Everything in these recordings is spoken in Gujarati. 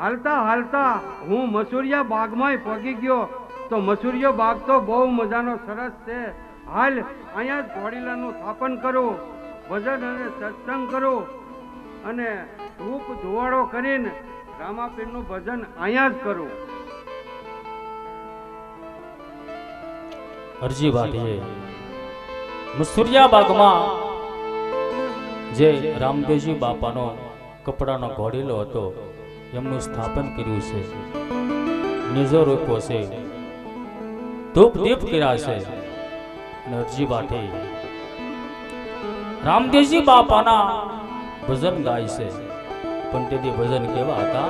હાલતા હાલતા હું મસૂરિયા બાગમાં પગી ગયો તો મસૂરિયો બાગ તો બહુ મજાનો સરસ છે. હાલ અહીંયા જ ઘોડીલાનું સ્થાપન કરો, ભજન અને સત્સંગ કરો અને ધૂપ ધુવાડો કરીને રામાપીરનું ભજન અહીંયા જ કરો. અરજી વાટીએ મસૂરિયા બાગમાં જે રામદેવજી બાપાનો કપડાનો ઘોડીલો હતો એમનું સ્થાપન કર્યું છે. નિજો રોપ્યો છે, ધૂપ દીપ કર્યા છે. અરજી વાટી રામદેવજી બાપાના ભજન ગાય છે, પણ તેથી ભજન કેવા હતા?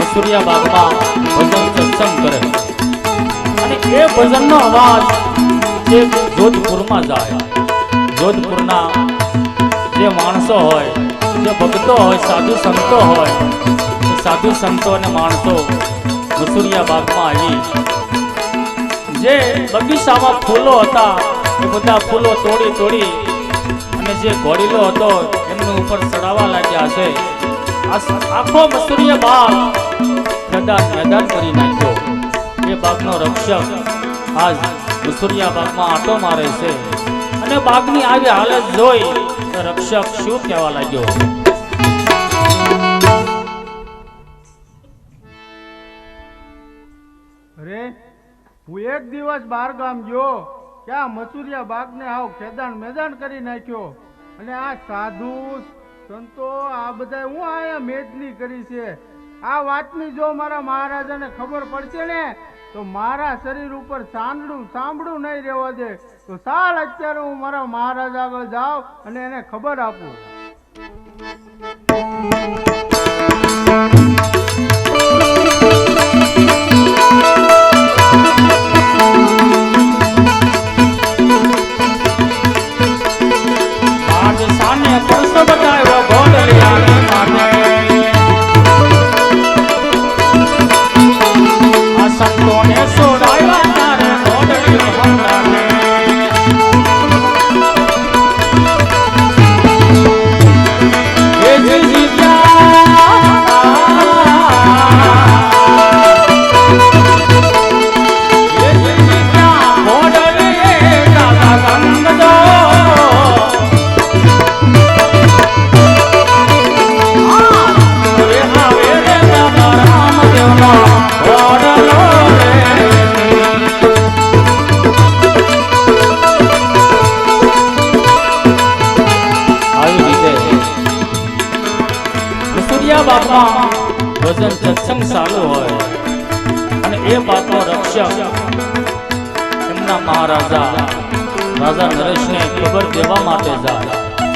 મસૂરિયા બાગમાં ભજન સત્સંગ કરે અને એ ભજનનો અવાજ જે જોધપુરમાં જાય. જોધપુરના જે માણસો હોય, જે ભક્તો હોય, સાધુ સંતો હોય, સાધુ સંતો અને માણસો મસૂરિયા બાગમાં આવી જે બગીચામાં ફૂલો હતા એ બધા ફૂલો તોડી તોડી અને જે ઘોડીલો હતો એમની ઉપર ચડાવવા લાગ્યા છે. આખો મસૂરિયા બાગ મેદાન કરી નાખ્યો. એ બાગનો રક્ષક આજ મસૂરિયા બાગમાં આંટો મારે છે અને બાગની આવી હાલત જોઈ તો રક્ષક શું કહેવા લાગ્યો? અરે હું એક દિવસ બહાર ગામ ગયો, ક્યાં મસૂરિયા બાગને આવ ખેદાન મેદાન કરી નાખ્યો અને આ સાધુ સંતો આ બધા હું આયા મેદની કરી છે. આ વાતની જો મારા મહારાજાને ખબર પડશે ને તો મારા શરીર ઉપર સાંભળું નહીં રહેવા દે. તો ચાલ અત્યારે હું મારા મહારાજ આગળ જાઉં અને એને ખબર આપું. આજ સાને પરસો બતાવ્યો ગોડલિયાને માથે બાગમાં ભજન સત્સંગ ચાલુ હોય અને એ બાગનો રક્ષક એમના મહારાજા રાજા નરેશને ખબર દેવા માટે જાય